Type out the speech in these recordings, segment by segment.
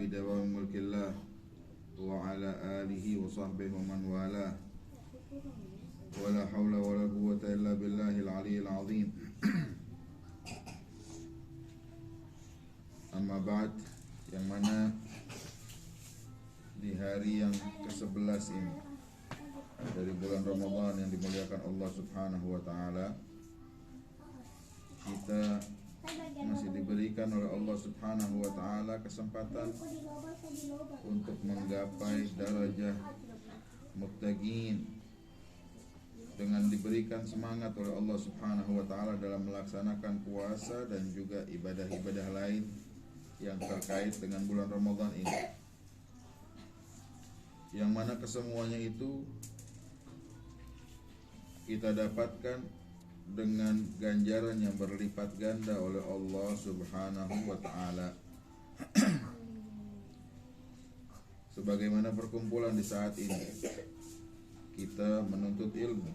بدوام ملك الله وعلى آله وصحبه ومن والاه ولا حول ولا قوة إلا بالله العلي العظيم. Amma ba'd, yang mana di hari yang ke-11 ini dari bulan Ramadan yang dimuliakan Allah Subhanahu wa taala, kita masih diberikan oleh Allah Subhanahu wa taala kesempatan untuk menggapai darajah muttaqin dengan diberikan semangat oleh Allah Subhanahu wa taala dalam melaksanakan puasa dan juga ibadah-ibadah lain yang terkait dengan bulan Ramadan ini, yang mana kesemuanya itu kita dapatkan dengan ganjaran yang berlipat ganda oleh Allah Subhanahu wa taala. Sebagaimana perkumpulan di saat ini, kita menuntut ilmu,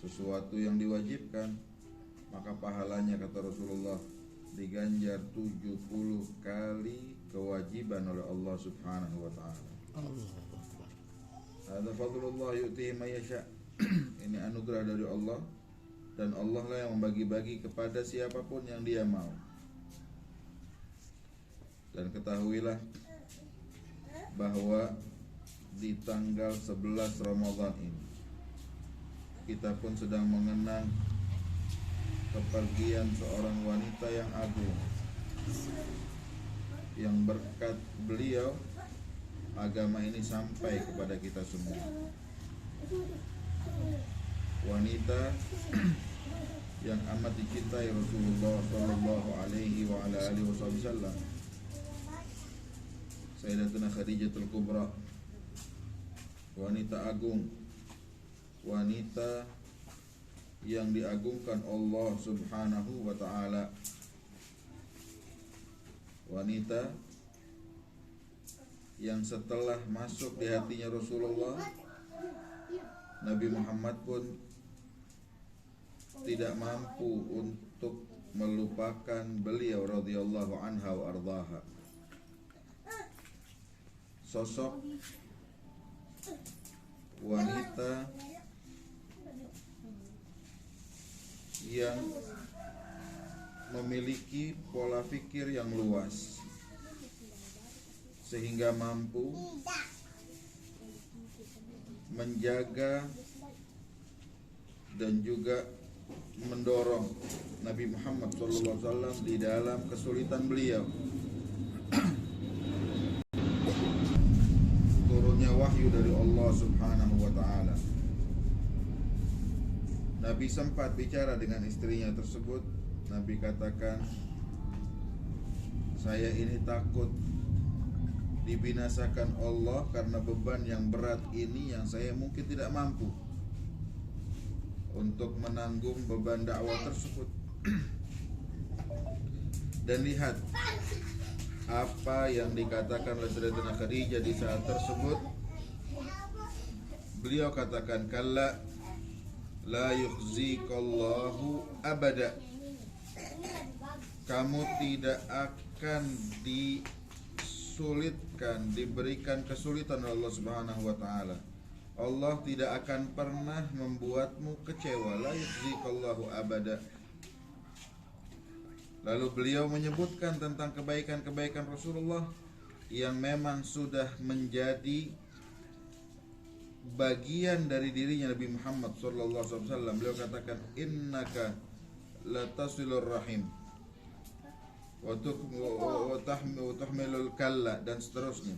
sesuatu yang diwajibkan, maka pahalanya kata Rasulullah diganjar 70 kali kewajiban oleh Allah Subhanahu wa taala. Hadza fadlullah yu'tihi may yasha. Ini anugerah dari Allah, dan Allah lah yang membagi-bagi kepada siapapun yang Dia mau. Dan ketahuilah bahwa di tanggal 11 Ramadan ini kita pun sedang mengenang kepergian seorang wanita yang agung, yang berkat beliau agama ini sampai kepada kita semua. Wanita yang amat dicintai Rasulullah sallallahu alaihi wa ala alihi wasallam, Sayyidatuna Khadijatul Kubra, wanita agung, wanita yang diagungkan Allah Subhanahu wa ta'ala, wanita yang setelah masuk di hatinya Rasulullah, Nabi Muhammad pun tidak mampu untuk melupakan beliau radhiyallahu anha wa ardhaha. Sosok wanita yang memiliki pola pikir yang luas sehingga mampu menjaga dan juga mendorong Nabi Muhammad SAW di dalam kesulitan beliau. Turunnya wahyu dari Allah Subhanahu wa ta'ala. Nabi sempat bicara dengan istrinya tersebut. Nabi katakan, saya ini takut dibinasakan Allah karena beban yang berat ini yang saya mungkin tidak mampu untuk menanggung beban dakwah tersebut. Dan lihat apa yang dikatakan oleh Sayyidatina Khadijah di saat tersebut. Beliau katakan, kalla la yukhzikallahu abada. Kamu tidak akan disulitkan, diberikan kesulitan oleh Allah Subhanahu wa taala. Allah tidak akan pernah membuatmu kecewa. La yukhzikallahu abada. Lalu beliau menyebutkan tentang kebaikan-kebaikan Rasulullah yang memang sudah menjadi bagian dari dirinya Nabi Muhammad sallallahu alaihi wasallam. Beliau katakan, innaka latasilur rahim wa tahmilul kalla, dan seterusnya.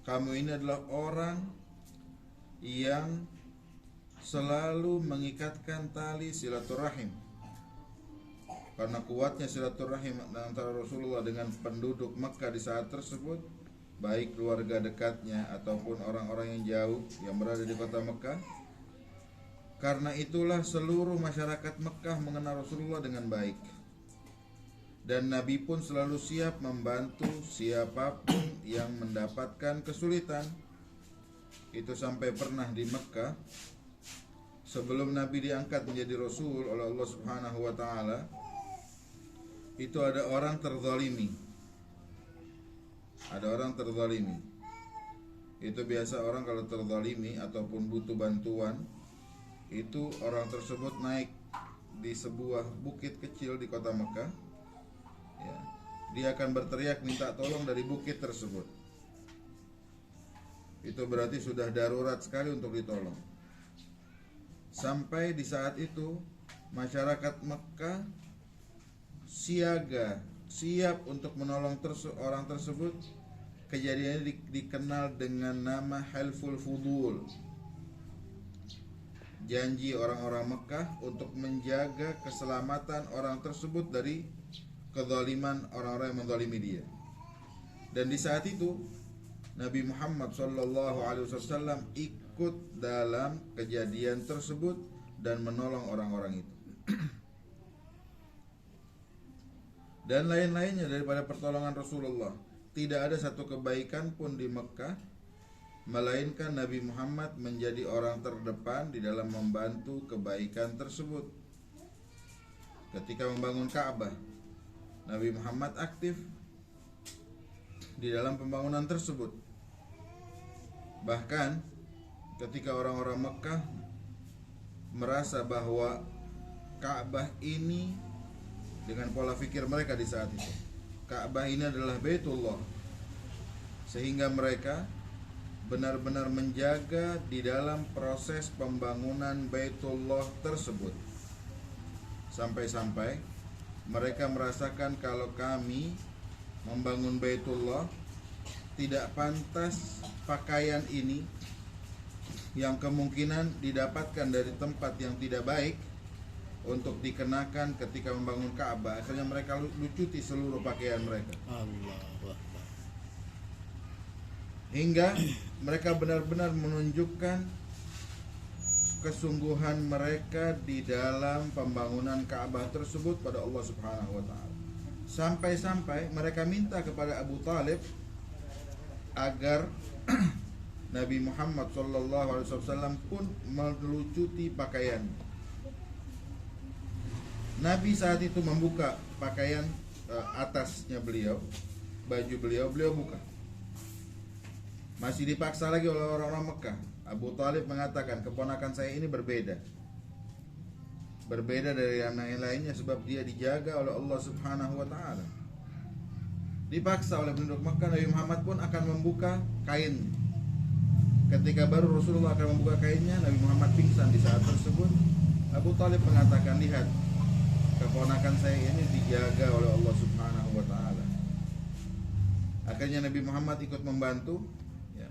Kamu ini adalah orang yang selalu mengikatkan tali silaturahim. Karena kuatnya silaturahim antara Rasulullah dengan penduduk Mekah di saat tersebut, baik keluarga dekatnya ataupun orang-orang yang jauh yang berada di kota Mekah. Karena itulah seluruh masyarakat Mekah mengenal Rasulullah dengan baik. Dan Nabi pun selalu siap membantu siapapun yang mendapatkan kesulitan. Itu sampai pernah di Mekah, sebelum Nabi diangkat menjadi Rasul oleh Allah Subhanahu wa ta'ala, itu ada orang terzalimi. ada orang terzalimi. Itu biasa orang kalau terzalimi ataupun butuh bantuan, itu orang tersebut naik di sebuah bukit kecil di kota Mekah, ya, dia akan berteriak minta tolong dari bukit tersebut. Itu berarti sudah darurat sekali untuk ditolong. Sampai di saat itu masyarakat Mekah siap untuk menolong orang tersebut. Kejadiannya dikenal dengan nama Halful Fudul. Janji orang-orang Mekah untuk menjaga keselamatan orang tersebut dari kezaliman orang-orang yang menzalimi dia. Dan di saat itu Nabi Muhammad SAW ikut dalam kejadian tersebut dan menolong orang-orang itu. Dan lain-lainnya daripada pertolongan Rasulullah. Tidak ada satu kebaikan pun di Mekah, melainkan Nabi Muhammad menjadi orang terdepan di dalam membantu kebaikan tersebut. Ketika membangun Ka'bah, Nabi Muhammad aktif di dalam pembangunan tersebut. Bahkan ketika orang-orang Mekah merasa bahwa Ka'bah ini, dengan pola pikir mereka di saat itu, Ka'bah ini adalah Baitullah, sehingga mereka benar-benar menjaga di dalam proses pembangunan Baitullah tersebut. Sampai-sampai mereka merasakan kalau kami membangun Baitullah, tidak pantas pakaian ini yang kemungkinan didapatkan dari tempat yang tidak baik untuk dikenakan ketika membangun Ka'bah. Akhirnya mereka lucuti seluruh pakaian mereka. Hingga mereka benar-benar menunjukkan kesungguhan mereka di dalam pembangunan Ka'bah tersebut pada Allah Subhanahu wa taala. Sampai-sampai mereka minta kepada Abu Talib agar Nabi Muhammad SAW pun melucuti pakaian. Nabi saat itu membuka pakaian atasnya beliau, baju beliau buka. Masih dipaksa lagi oleh orang-orang Mekah. Abu Talib mengatakan, keponakan saya ini berbeda dari yang lainnya sebab dia dijaga oleh Allah Subhanahu wa taala. Dipaksa oleh penduduk Mekah, Nabi Muhammad pun akan membuka kain. Ketika baru Rasulullah akan membuka kainnya, Nabi Muhammad pingsan di saat tersebut. Abu Talib mengatakan, lihat, keponakan saya ini dijaga oleh Allah Subhanahu wa taala. Akhirnya Nabi Muhammad ikut membantu, ya,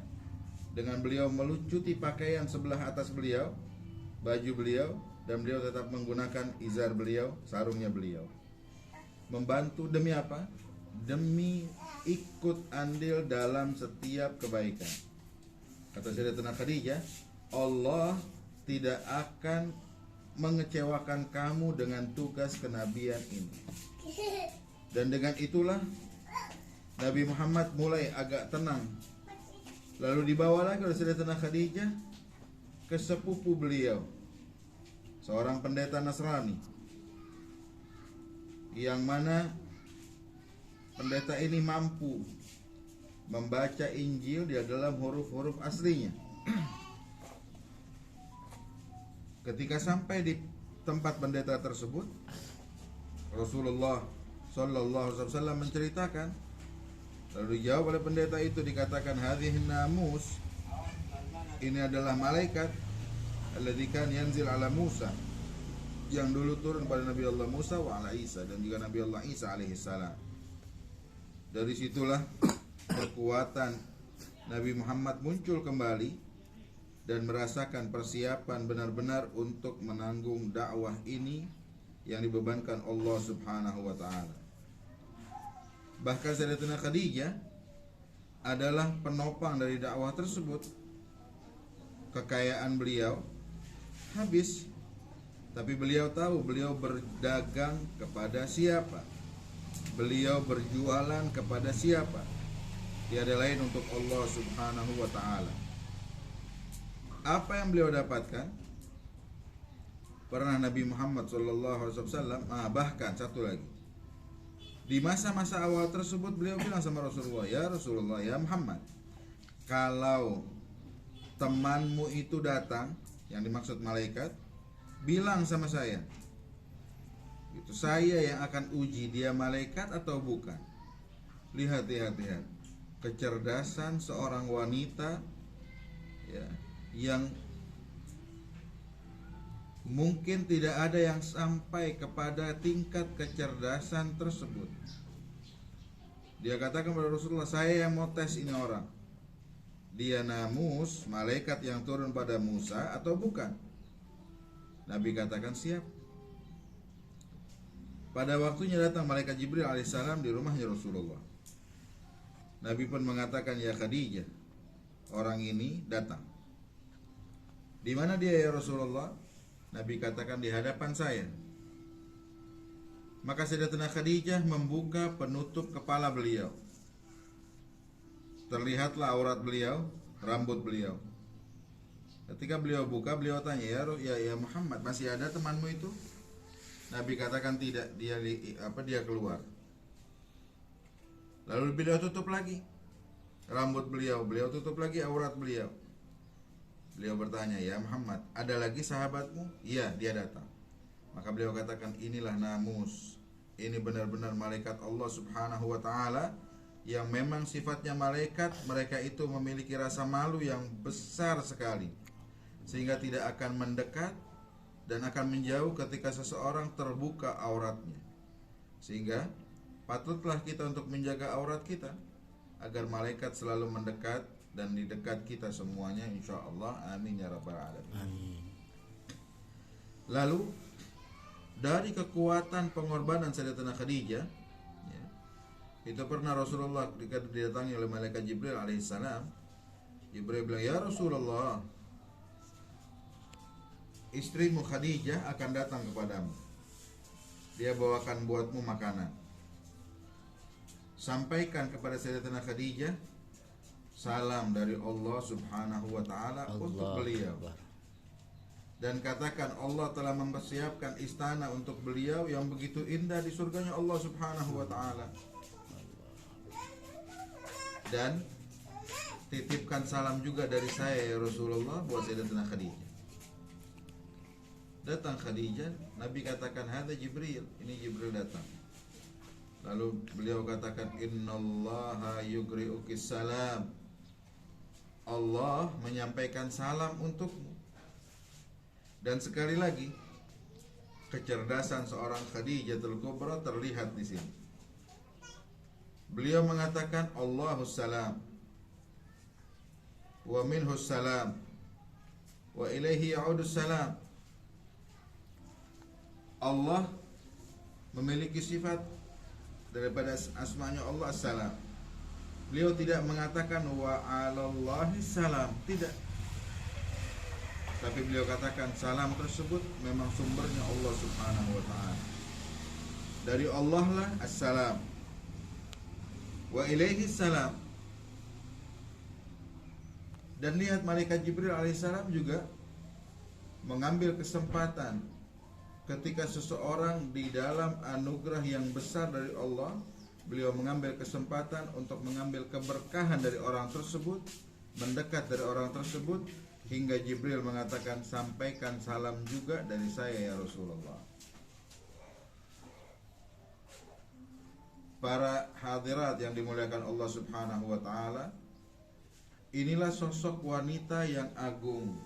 dengan beliau melucuti pakaian sebelah atas beliau, baju beliau, dan beliau tetap menggunakan izar beliau, sarungnya beliau. Membantu demi apa? Demi ikut andil dalam setiap kebaikan. Kata Sayyidatina Khadijah, Allah tidak akan mengecewakan kamu dengan tugas kenabian ini. Dan dengan itulah Nabi Muhammad mulai agak tenang. Lalu dibawa lagi oleh Sayyidatina Khadijah ke sepupu beliau, seorang pendeta Nasrani, yang mana pendeta ini mampu membaca Injil di dalam huruf-huruf aslinya. Ketika sampai di tempat pendeta tersebut, Rasulullah SAW menceritakan, lalu dijawab oleh pendeta itu, dikatakan, hadhihi namus, ini adalah malaikat alladzi kan yanzil ala Musa, yang dulu turun pada Nabi Allah Musa wa ala Isa, dan juga Nabi Allah Isa alaihi salam. Dari situlah kekuatan Nabi Muhammad muncul kembali dan merasakan persiapan benar-benar untuk menanggung dakwah ini yang dibebankan Allah Subhanahu wa taala. Bahkan Sayyidatina Khadijah adalah penopang dari dakwah tersebut. Kekayaan beliau habis, tapi beliau tahu beliau berdagang kepada siapa, beliau berjualan kepada siapa. Tiada lain untuk Allah Subhanahu wa taala. Apa yang beliau dapatkan? Pernah Nabi Muhammad SAW, bahkan satu lagi, Di masa-masa awal tersebut beliau bilang sama Rasulullah, ya Rasulullah, ya Muhammad, kalau temanmu itu datang, yang dimaksud malaikat, bilang sama saya, itu saya yang akan uji dia malaikat atau bukan. Lihat, kecerdasan seorang wanita, ya, yang mungkin tidak ada yang sampai kepada tingkat kecerdasan tersebut. Dia katakan kepada Rasulullah, saya yang mau tes ini orang, dia namus, malaikat yang turun pada Musa atau bukan. Nabi katakan siap. Pada waktunya datang malaikat Jibril alaihissalam di rumahnya Rasulullah. Nabi pun mengatakan, ya Khadijah, orang ini datang. Di mana dia ya Rasulullah? Nabi katakan, di hadapan saya. Maka Sayyidatina Khadijah membuka penutup kepala beliau. Terlihatlah aurat beliau, rambut beliau. Ketika beliau buka, beliau tanya, ya Muhammad, masih ada temanmu itu? Nabi katakan tidak, dia keluar. Lalu beliau tutup lagi rambut beliau tutup lagi aurat beliau. Beliau bertanya, ya Muhammad, ada lagi sahabatmu? Iya, dia datang. Maka beliau katakan, inilah namus, ini benar-benar malaikat Allah subhanahu wa ta'ala, yang memang sifatnya malaikat. Mereka itu memiliki rasa malu yang besar sekali, sehingga tidak akan mendekat dan akan menjauh ketika seseorang terbuka auratnya. Sehingga patutlah kita untuk menjaga aurat kita, agar malaikat selalu mendekat dan di dekat kita semuanya, insyaallah. Amin ya rabbal alamin. Amin. Lalu dari kekuatan pengorbanan Sayyidatina Khadijah, ya, itu pernah Rasulullah ketika didatangi oleh malaikat Jibril alaihissalam, Jibril bilang, ya Rasulullah, istrimu Khadijah akan datang kepadamu, dia bawakan buatmu makanan. Sampaikan kepada Sayyidatina Khadijah salam dari Allah subhanahu wa ta'ala untuk beliau. Dan katakan, Allah telah mempersiapkan istana untuk beliau yang begitu indah di surganya Allah subhanahu wa ta'ala. Dan titipkan salam juga dari saya ya Rasulullah buat Sayyidatina Khadijah. Datang Khadijah, Nabi katakan, hadza Jibril, ini Jibril datang. Lalu beliau katakan, innallaha yugri'ukis salam, Allah menyampaikan salam untukmu. Dan sekali lagi, kecerdasan seorang Khadijatul Kubra terlihat di sini. Beliau mengatakan, Allahus salam wa minhus salam wa ilaihi ya'udus salam. Allah memiliki sifat daripada asmanya Allah as-salam. Beliau tidak mengatakan wa 'alallahi salam, tidak. Tapi beliau katakan salam tersebut memang sumbernya Allah subhanahu wa ta'ala. Dari Allah lah as-salam, wa ilaihi salam. Dan lihat malaikat Jibril alaihissalam juga mengambil kesempatan ketika seseorang di dalam anugerah yang besar dari Allah, beliau mengambil kesempatan untuk mengambil keberkahan dari orang tersebut, mendekat dari orang tersebut, hingga Jibril mengatakan, sampaikan salam juga dari saya ya Rasulullah. Para hadirat yang dimuliakan Allah subhanahu wa ta'ala, inilah sosok wanita yang agung,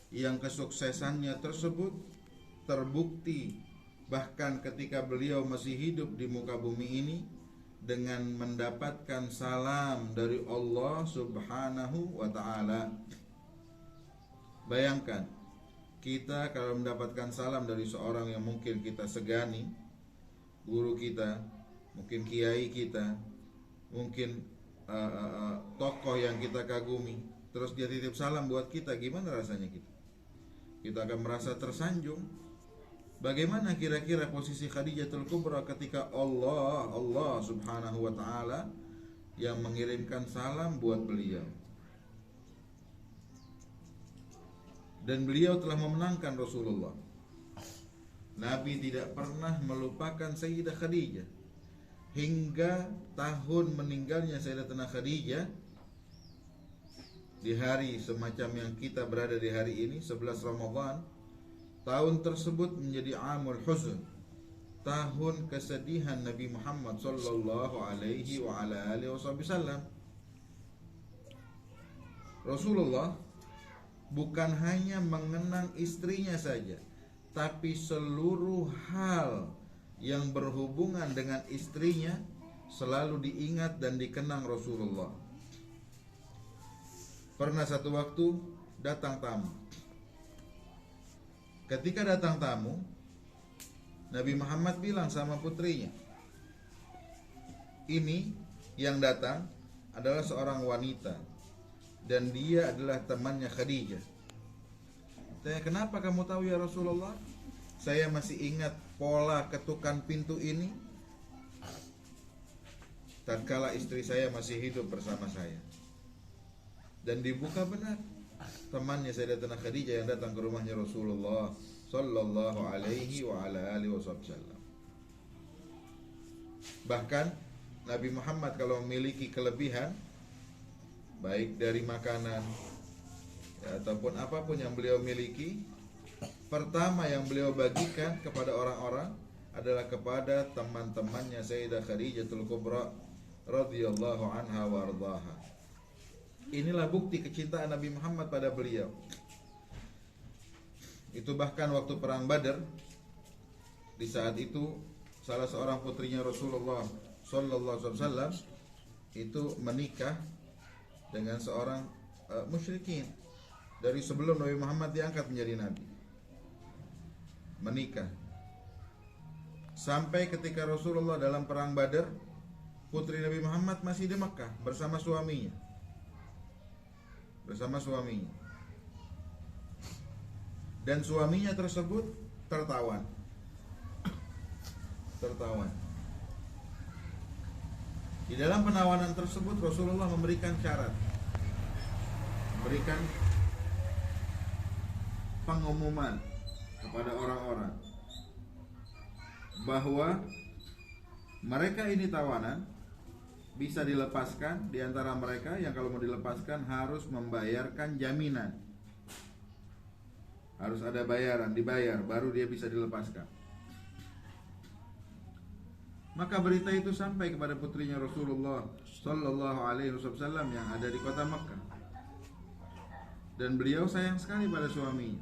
yang kesuksesannya tersebut terbukti bahkan ketika beliau masih hidup di muka bumi ini, dengan mendapatkan salam dari Allah subhanahu wa ta'ala. Bayangkan, kita kalau mendapatkan salam dari seorang yang mungkin kita segani, guru kita, mungkin kiai kita, mungkin tokoh yang kita kagumi, terus dia titip salam buat kita, gimana rasanya kita? Kita akan merasa tersanjung. Bagaimana kira-kira posisi Khadijatul Kubra ketika Allah subhanahu wa ta'ala yang mengirimkan salam buat beliau, dan beliau telah memenangkan Rasulullah. Nabi tidak pernah melupakan Sayyidah Khadijah. hingga tahun meninggalnya Sayyidatina Khadijah, di hari semacam yang kita berada di hari ini, 11 Ramadan, tahun tersebut menjadi amul huzn, tahun kesedihan Nabi Muhammad sallallahu alaihi wa ala alihi wasallam. Rasulullah bukan hanya mengenang istrinya saja, tapi seluruh hal yang berhubungan dengan istrinya selalu diingat dan dikenang Rasulullah. Pernah satu waktu datang tamu. Ketika datang tamu, Nabi Muhammad bilang sama putrinya, ini yang datang adalah seorang wanita dan dia adalah temannya Khadijah. Tanya, kenapa kamu tahu ya Rasulullah? Saya masih ingat pola ketukan pintu ini tatkala istri saya masih hidup bersama saya. Dan dibuka benar, temannya Sayyidatina Khadijah yang datang ke rumahnya Rasulullah sallallahu alaihi wa ala alihi wasallam. Bahkan Nabi Muhammad kalau memiliki kelebihan, baik dari makanan ya, ataupun apapun yang beliau miliki, pertama yang beliau bagikan kepada orang-orang adalah kepada teman-temannya Sayyidah Khadijatul Kubra radhiyallahu anha wa ardhaha. Inilah bukti kecintaan Nabi Muhammad pada beliau. Itu bahkan waktu perang Badar, di saat itu salah seorang putrinya Rasulullah sallallahu alaihi wasallam itu menikah dengan seorang musyrikin dari sebelum Nabi Muhammad diangkat menjadi nabi. Menikah sampai ketika Rasulullah dalam perang Badar, putri Nabi Muhammad masih di Mekah bersama suaminya. Dan suaminya tersebut tertawan. Di dalam penawanan tersebut Rasulullah memberikan syarat, memberikan pengumuman kepada orang-orang bahwa mereka ini tawanan, bisa dilepaskan. Di antara mereka yang kalau mau dilepaskan harus membayarkan jaminan, harus ada bayaran, dibayar baru dia bisa dilepaskan. Maka berita itu sampai kepada putrinya Rasulullah sallallahu alaihi wasallam yang ada di kota Makkah. Dan beliau sayang sekali pada suaminya.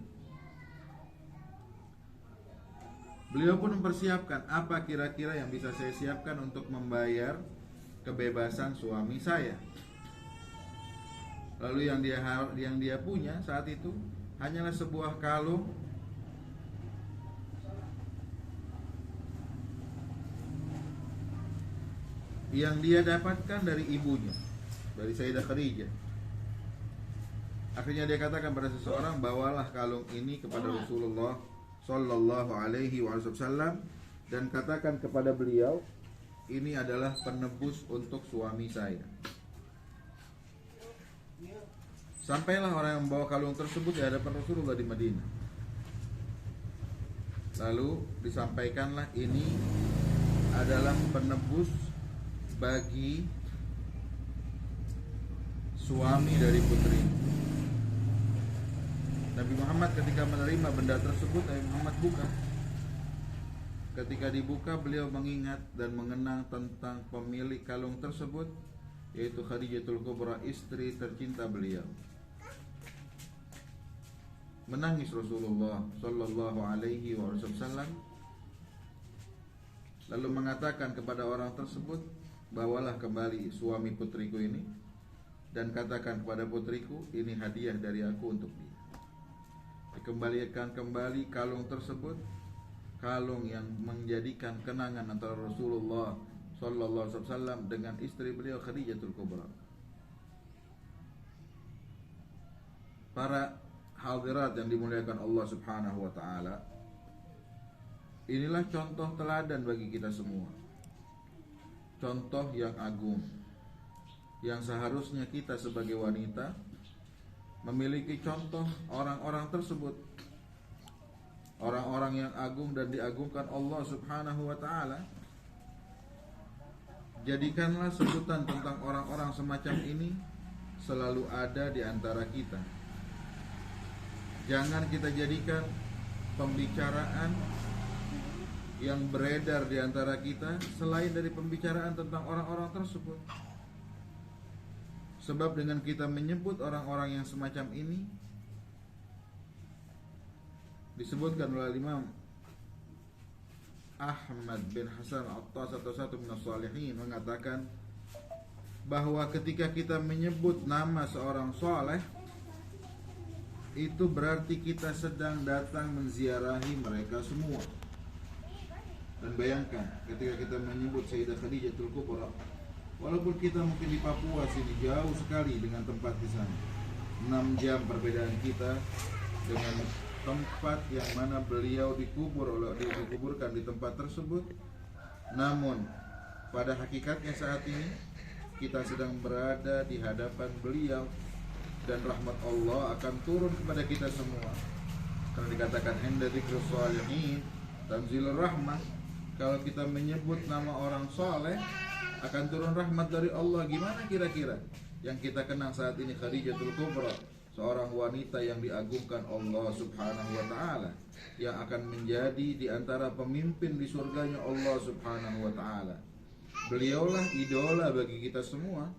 Beliau pun mempersiapkan, apa kira-kira yang bisa saya siapkan untuk membayar kebebasan suami saya. Lalu yang dia punya saat itu hanyalah sebuah kalung yang dia dapatkan dari ibunya, dari Sayyidah Khadijah. Akhirnya dia katakan pada seseorang, bawalah kalung ini kepada Rasulullah sallallahu alaihi wasallam dan katakan kepada beliau, ini adalah penebus untuk suami saya. Sampailah orang yang membawa kalung tersebut di hadapan Rasulullah di Madinah. Lalu disampaikanlah, ini adalah penebus bagi suami dari putri. Nabi Muhammad ketika menerima benda tersebut, Nabi Muhammad buka. Ketika dibuka, beliau mengingat dan mengenang tentang pemilik kalung tersebut, yaitu Khadijatul Kubra, istri tercinta beliau. Menangis Rasulullah sallallahu alaihi wasallam, lalu mengatakan kepada orang tersebut, bawalah kembali suami putriku ini dan katakan kepada putriku, ini hadiah dari aku untuk dia. Dikembalikan kembali kalung tersebut, kalung yang menjadikan kenangan antara Rasulullah sallallahu alaihi wasallam dengan istri beliau Khadijatul Kubra. Para hadirat yang dimuliakan Allah Subhanahu wa taala, inilah contoh teladan bagi kita semua. Contoh yang agung yang seharusnya kita sebagai wanita memiliki contoh orang-orang tersebut. Orang-orang yang agung dan diagungkan Allah Subhanahu wa taala jadikanlah sebutan tentang orang-orang semacam ini selalu ada di antara kita. Jangan kita jadikan pembicaraan yang beredar di antara kita selain dari pembicaraan tentang orang-orang tersebut. Sebab dengan kita menyebut orang-orang yang semacam ini, disebutkan oleh Imam Ahmad bin Hasan Attas atau satu minas salihin mengatakan bahwa ketika kita menyebut nama seorang soleh, itu berarti kita sedang datang menziarahi mereka semua. Dan bayangkan ketika kita menyebut Sayyidah Khadijatul Kubra, walaupun kita mungkin di Papua sini jauh sekali dengan tempat di sana, 6 jam perbedaan kita dengan tempat yang mana beliau dikuburkan di tempat tersebut. Namun pada hakikatnya saat ini kita sedang berada di hadapan beliau, dan rahmat Allah akan turun kepada kita semua. Karena dikatakan inda dzikrus shalihin tanzilur rahmah, kalau kita menyebut nama orang soleh akan turun rahmat dari Allah. Gimana kira-kira yang kita kenang saat ini Khadijatul Kubra, seorang wanita yang diagungkan Allah Subhanahu wa ta'ala, yang akan menjadi di antara pemimpin di surganya Allah Subhanahu wa ta'ala. Beliaulah idola bagi kita semua,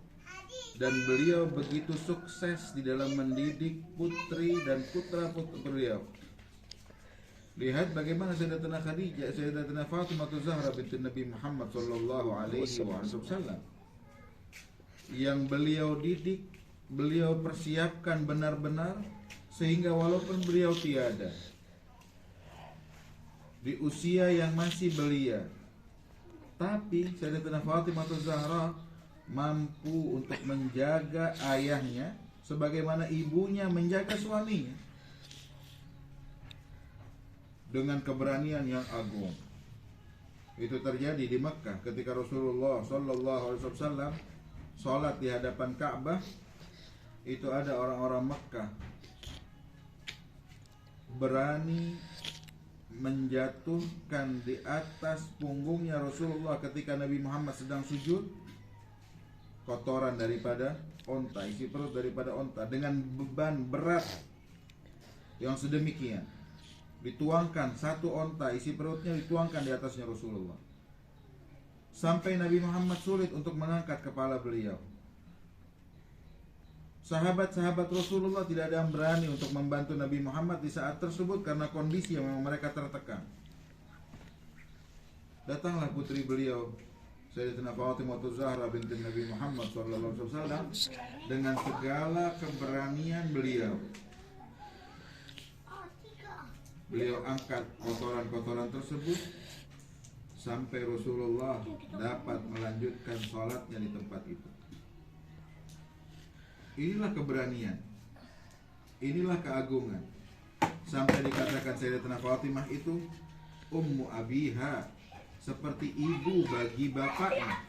dan beliau begitu sukses di dalam mendidik putri dan putra-putri beliau. Lihat bagaimana Sayyidatina Khadijah, Sayyidatina Fatimah Zahra binti Nabi Muhammad sallallahu alaihi wasallam, yang beliau didik, beliau persiapkan benar-benar, sehingga walaupun beliau tiada di usia yang masih belia, tapi Sayyidatina Fatimah Zahra mampu untuk menjaga ayahnya sebagaimana ibunya menjaga suaminya, dengan keberanian yang agung. Itu terjadi di Mekah ketika Rasulullah sallallahu alaihi wasallam salat di hadapan Ka'bah. Itu ada orang-orang Mekah berani menjatuhkan di atas punggungnya Rasulullah ketika Nabi Muhammad sedang sujud kotoran daripada onta, isi perut daripada onta, dengan beban berat yang sedemikian. Dituangkan satu onta, isi perutnya dituangkan di atasnya Rasulullah, sampai Nabi Muhammad sulit untuk mengangkat kepala beliau. Sahabat-sahabat Rasulullah tidak ada yang berani untuk membantu Nabi Muhammad di saat tersebut karena kondisi yang memang mereka tertekan. Datanglah putri beliau Sayyidatina Fatimah Zahra binti Nabi Muhammad SAW dengan segala keberanian beliau. Beliau angkat kotoran-kotoran tersebut sampai Rasulullah dapat melanjutkan sholatnya di tempat itu. Inilah keberanian, inilah keagungan, sampai dikatakan Sayyidatina Fatimah itu ummu abiha, seperti ibu bagi bapaknya,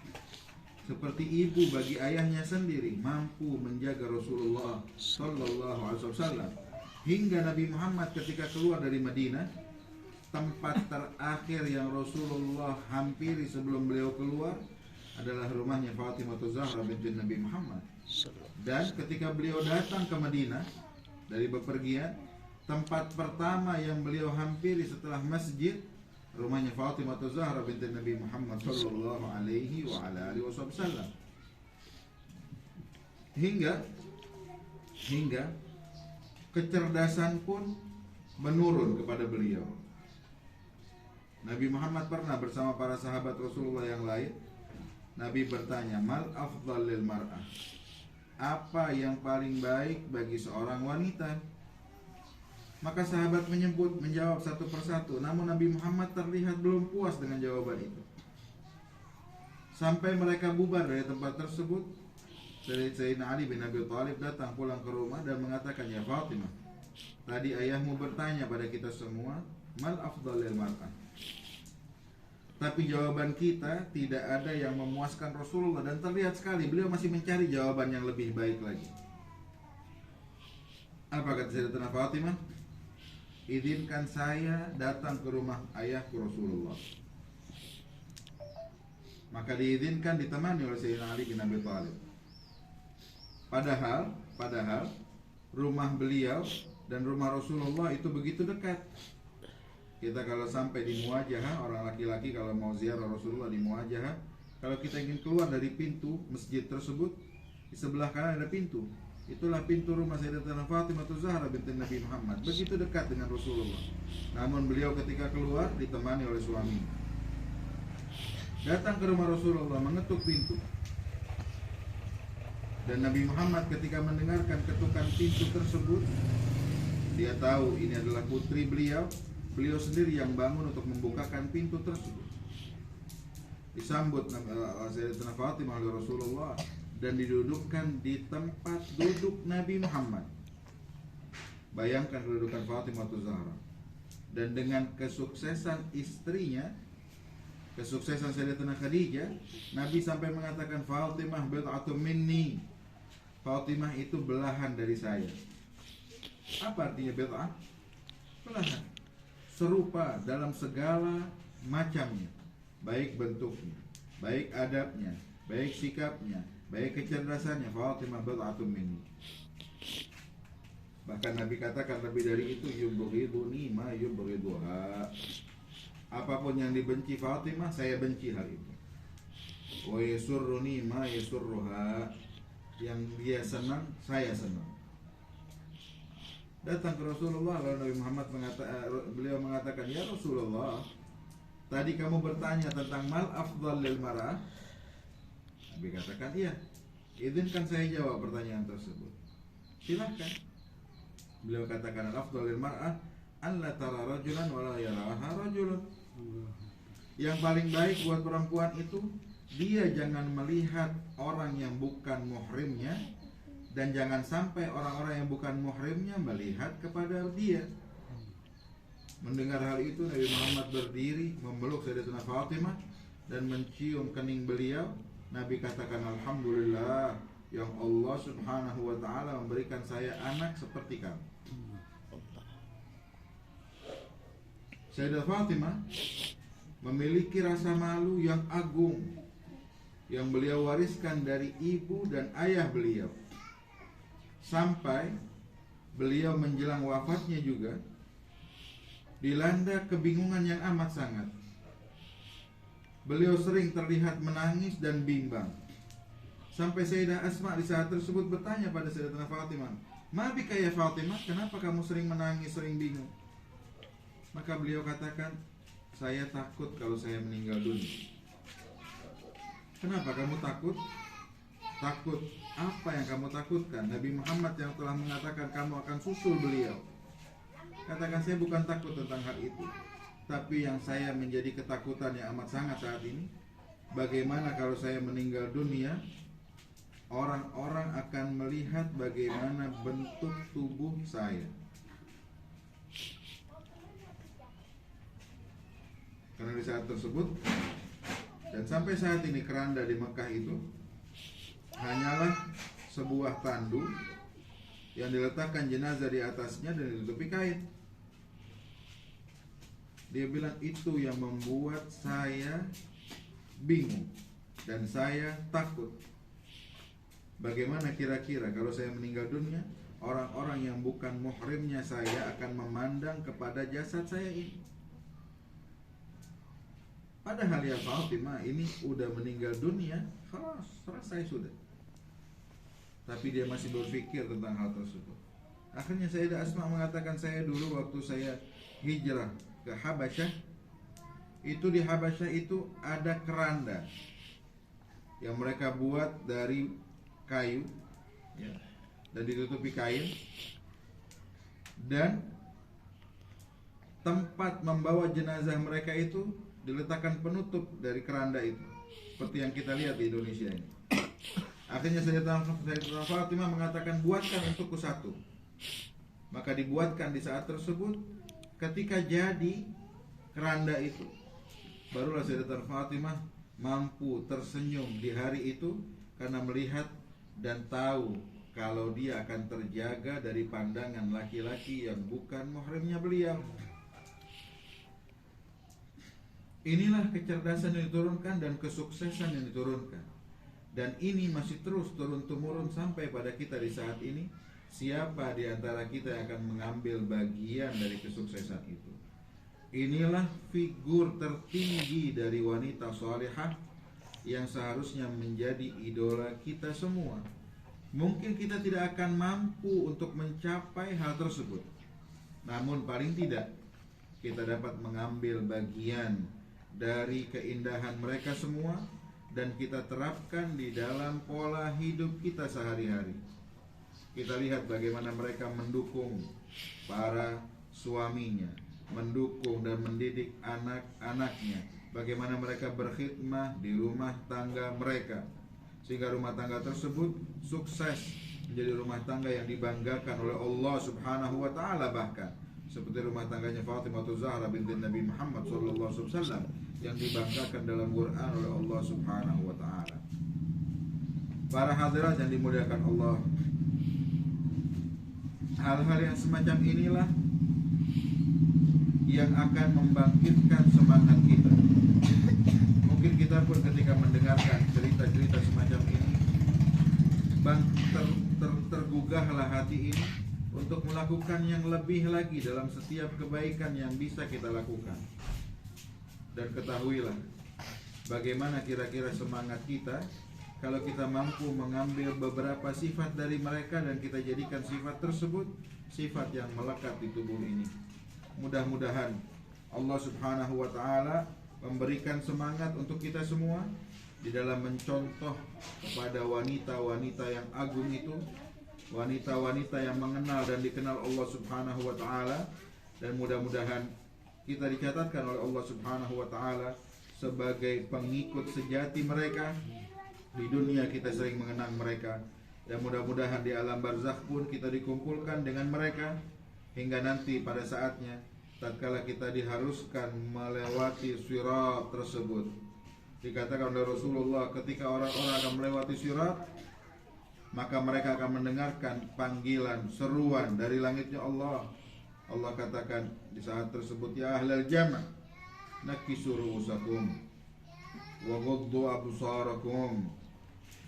seperti ibu bagi ayahnya sendiri, mampu menjaga Rasulullah sallallahu alaihi wasallam hingga Nabi Muhammad ketika keluar dari Madinah. Tempat terakhir yang Rasulullah hampiri sebelum beliau keluar adalah rumahnya Fatimah Zahra binti Nabi Muhammad. Dan ketika beliau datang ke Madinah dari bepergian, tempat pertama yang beliau hampiri setelah masjid rumahnya Fatimah Zahra binti Nabi Muhammad sallallahu alaihi wasallam. Hingga kecerdasan pun menurun kepada beliau. Nabi Muhammad pernah bersama para sahabat Rasulullah yang lain. Nabi bertanya, mal afdal lil mar'ah, apa yang paling baik bagi seorang wanita? Maka sahabat menjawab satu persatu. Namun Nabi Muhammad terlihat belum puas dengan jawaban itu. Sampai mereka bubar dari tempat tersebut, Sayyidina Ali bin Abi Thalib datang pulang ke rumah dan mengatakan, ya Fatimah, tadi ayahmu bertanya pada kita semua, mal afdal lil mar'ah, tapi jawaban kita tidak ada yang memuaskan Rasulullah. Dan terlihat sekali beliau masih mencari jawaban yang lebih baik lagi. Apa kata Sayyidatina Fatimah? Izinkan saya datang ke rumah ayahku Rasulullah. maka diizinkan ditemani oleh Sayyidina Ali bin Abi Thalib. Padahal rumah beliau dan rumah Rasulullah itu begitu dekat. Kita kalau sampai di Muwajahah, orang laki-laki kalau mau ziarah Rasulullah di Muwajahah, kalau kita ingin keluar dari pintu masjid tersebut, di sebelah kanan ada pintu. Itulah pintu rumah Sayyidatina Fatimah Zahra binti Nabi Muhammad. Begitu dekat dengan Rasulullah. Namun beliau ketika keluar ditemani oleh suami. Datang ke rumah Rasulullah, mengetuk pintu. Dan Nabi Muhammad ketika mendengarkan ketukan pintu tersebut, dia tahu ini adalah putri beliau. Beliau sendiri yang bangun untuk membukakan pintu tersebut. Disambut Sayyidatina Fatimah oleh Rasulullah dan didudukkan di tempat duduk Nabi Muhammad. Bayangkan kedudukan Fatimah Zahra. Dan dengan kesuksesan istrinya, kesuksesan Sayyidatina Khadijah, Nabi sampai mengatakan Fatimah bid'atun minni. Fatimah itu belahan dari saya. Apa artinya bid'ah? Belahan. Serupa dalam segala macamnya, baik bentuknya, baik adabnya, baik sikapnya, baik kecerdasannya. Fatimah bid'atun minni. Bahkan Nabi katakan lebih dari itu, yubghiduni ma yubghiduha. Apapun yang dibenci Fatimah, saya benci hal itu. Wa yasurruni ma yasurruha. Yang dia senang, saya senang. Datang ke Rasulullah, lalu Nabi Muhammad beliau mengatakan, ya Rasulullah, tadi kamu bertanya tentang mal afdal lil mar'ah. Nabi katakan, iya. Izinkan saya jawab pertanyaan tersebut. Silakan. Beliau katakan, al afdal lil mar'ah an la tara rajulan wa la yaraha rajulun. Yang paling baik buat perempuan itu, dia jangan melihat orang yang bukan muhrimnya, dan jangan sampai orang-orang yang bukan muhrimnya melihat kepada dia. Mendengar hal itu, Nabi Muhammad berdiri memeluk Sayyidatina Fatimah dan mencium kening beliau. Nabi katakan, alhamdulillah yang Allah subhanahu wa ta'ala memberikan saya anak seperti kamu. Sayyidah Fatimah memiliki rasa malu yang agung yang beliau wariskan dari ibu dan ayah beliau. Sampai beliau menjelang wafatnya juga dilanda kebingungan yang amat sangat. Beliau sering terlihat menangis dan bimbang. Sampai Sayyidah Asma di saat tersebut bertanya pada Sayyidatina Fatimah, "Ma bika ya Fatimah, kenapa kamu sering menangis, sering bingung?" Maka beliau katakan, "Saya takut kalau saya meninggal dunia." Kenapa kamu takut? Takut apa yang kamu takutkan? Nabi Muhammad yang telah mengatakan kamu akan susul beliau. Katakan, saya bukan takut tentang hal itu, tapi yang saya menjadi ketakutan yang amat sangat saat ini, bagaimana kalau saya meninggal dunia, orang-orang akan melihat bagaimana bentuk tubuh saya. Karena di saat tersebut dan sampai saat ini keranda di Mekah itu hanyalah sebuah tandu yang diletakkan jenazah di atasnya dan ditutupi kain. Dia bilang itu yang membuat saya bingung dan saya takut. Bagaimana kira-kira kalau saya meninggal dunia, orang-orang yang bukan muhrimnya saya akan memandang kepada jasad saya ini. Padahal ya Fatimah ini udah meninggal dunia, selesai sudah. Tapi dia masih berpikir tentang hal tersebut. Akhirnya Sayyidah Asma mengatakan, saya dulu waktu saya hijrah ke Habasyah, itu di Habasyah itu ada keranda yang mereka buat dari kayu ya, dan ditutupi kain, dan tempat membawa jenazah mereka itu diletakkan penutup dari keranda itu, seperti yang kita lihat di Indonesia ini. Akhirnya Sayyidatina Fatimah mengatakan, buatkan untukku satu. Maka dibuatkan di saat tersebut. Ketika jadi keranda itu, barulah Sayyidatina Fatimah mampu tersenyum di hari itu, karena melihat dan tahu kalau dia akan terjaga dari pandangan laki-laki yang bukan muhrimnya beliau. Inilah kecerdasan yang diturunkan dan kesuksesan yang diturunkan. Dan ini masih terus turun-temurun sampai pada kita di saat ini. Siapa di antara kita yang akan mengambil bagian dari kesuksesan itu? Inilah figur tertinggi dari wanita salihah yang seharusnya menjadi idola kita semua. Mungkin kita tidak akan mampu untuk mencapai hal tersebut, namun paling tidak kita dapat mengambil bagian dari keindahan mereka semua dan kita terapkan di dalam pola hidup kita sehari-hari. Kita lihat bagaimana mereka mendukung para suaminya, mendukung dan mendidik anak-anaknya, bagaimana mereka berkhidmah di rumah tangga mereka, sehingga rumah tangga tersebut sukses menjadi rumah tangga yang dibanggakan oleh Allah Subhanahu wa taala, bahkan seperti rumah tangganya Fatimah Zahra binti Nabi Muhammad sallallahu alaihi wasallam yang dibanggakan dalam Quran oleh Allah Subhanahu wa taala. Para hadirat yang dimuliakan Allah, hal-hal yang semacam inilah yang akan membangkitkan semangat kita. Mungkin kita pun ketika mendengarkan cerita-cerita semacam ini, tergugahlah hati ini untuk melakukan yang lebih lagi dalam setiap kebaikan yang bisa kita lakukan. Dan ketahuilah bagaimana kira-kira semangat kita kalau kita mampu mengambil beberapa sifat dari mereka dan kita jadikan sifat tersebut sifat yang melekat di tubuh ini. Mudah-mudahan Allah Subhanahu wa taala memberikan semangat untuk kita semua di dalam mencontoh kepada wanita-wanita yang agung itu, wanita-wanita yang mengenal dan dikenal Allah Subhanahu wa taala, dan mudah-mudahan kita dicatatkan oleh Allah Subhanahu wa taala sebagai pengikut sejati mereka. Di dunia kita sering mengenang mereka, dan mudah-mudahan di alam barzakh pun kita dikumpulkan dengan mereka hingga nanti pada saatnya tatkala kita diharuskan melewati sirat tersebut. Dikatakan oleh Rasulullah, ketika orang-orang akan melewati sirat, maka mereka akan mendengarkan panggilan, seruan dari langitnya Allah. Allah katakan di saat tersebut, ya ahlal jannah, nakisu ru'usakum wa ghuddu absarakum,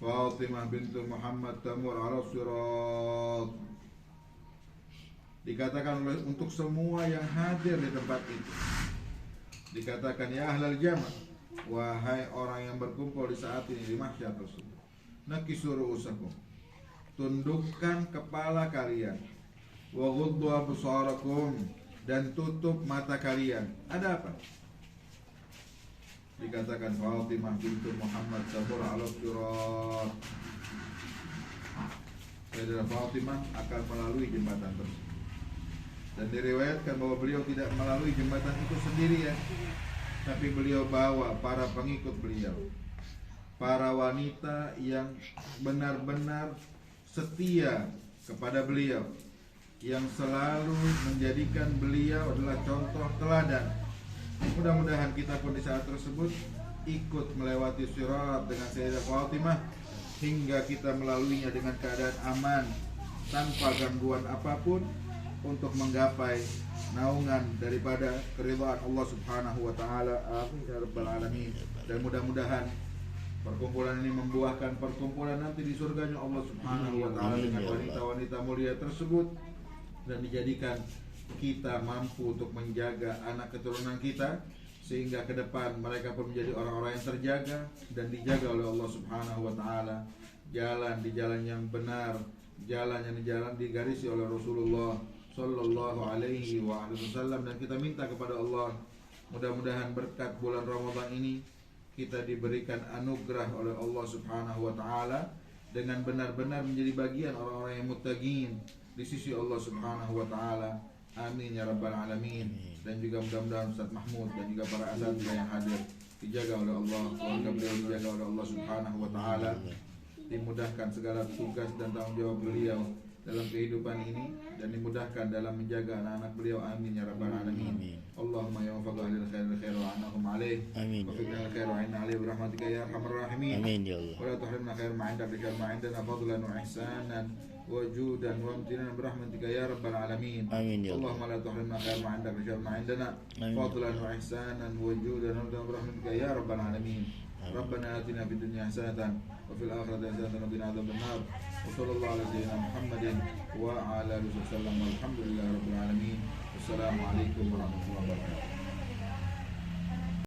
Fatimah bintu Muhammad tamur ala sirat. Dikatakan oleh untuk semua yang hadir di tempat itu, dikatakan ya ahlal jannah, wahai orang yang berkumpul di saat ini di mahsyar tersebut, nakisu ru'usakum, tundukkan kepala kalian, wa ghuddu absarakum, dan tutup mata kalian. Ada apa? Dikatakan Fatimah bintu Muhammad sabur ala sirat. Saudara Fatimah akan melalui jembatan tersebut. Dan diriwayatkan bahwa beliau tidak melalui jembatan itu sendirian, tapi beliau bawa para pengikut beliau, para wanita yang benar-benar setia kepada beliau, yang selalu menjadikan beliau adalah contoh teladan. Mudah-mudahan kita pun di saat tersebut ikut melewati sirat dengan Sayyidah Fatimah hingga kita melaluinya dengan keadaan aman tanpa gangguan apapun untuk menggapai naungan daripada keridhaan Allah Subhanahu wa taala. Amin ya rabbal alamin. Dan mudah-mudahan perkumpulan ini membuahkan perkumpulan nanti di surganya Allah Subhanahu wa taala dengan wanita-wanita mulia tersebut, dan dijadikan kita mampu untuk menjaga anak keturunan kita sehingga ke depan mereka pun menjadi orang-orang yang terjaga dan dijaga oleh Allah Subhanahu wa taala. Jalan di jalan yang benar, jalan yang digarisi oleh Rasulullah sallallahu alaihi wasallam. Dan kita minta kepada Allah, mudah-mudahan berkat bulan Ramadan ini kita diberikan anugerah oleh Allah Subhanahu wa taala dengan benar-benar menjadi bagian orang-orang yang muttaqin di sisi Allah Subhanahu wa taala. Amin ya rabbal alamin. Dan juga mudah-mudahan Ustaz Mahmud dan juga para asatidz yang hadir dijaga oleh Allah, keluarga beliau dijaga oleh Allah Subhanahu wa taala, dimudahkan segala tugas dan tanggung jawab beliau dalam kehidupan ini dan dimudahkan dalam menjaga anak-anak beliau. Amin ya rabbal alamin. Allahumma ya wafaqah lil khair wa anahum alaih. Amin. Wa fiqna al khair wa inna alaih rahmatika ya arhamar rahimin. Amin ya Allah. Wa la tuhrimna khair ma 'indak bika ma 'indana fadlan wa ihsanan wa judan wa amtinan birahmatika ya rabbal alamin. Amin ya Allah. Allahumma la tuhrimna khair ma 'indak bika ma 'indana fadlan wa ihsanan wa judan wa amtinan birahmatika ya rabbal alamin. Rabbana atina fid dunya hasanatan wa fil akhirati hasanatan wa qina adzaban nar. Wa sallallahu ala sayyidina Muhammadin wa ala alihi wasallam. Walhamdulillahi rabbil alamin. Wassalamu alaikum warahmatullahi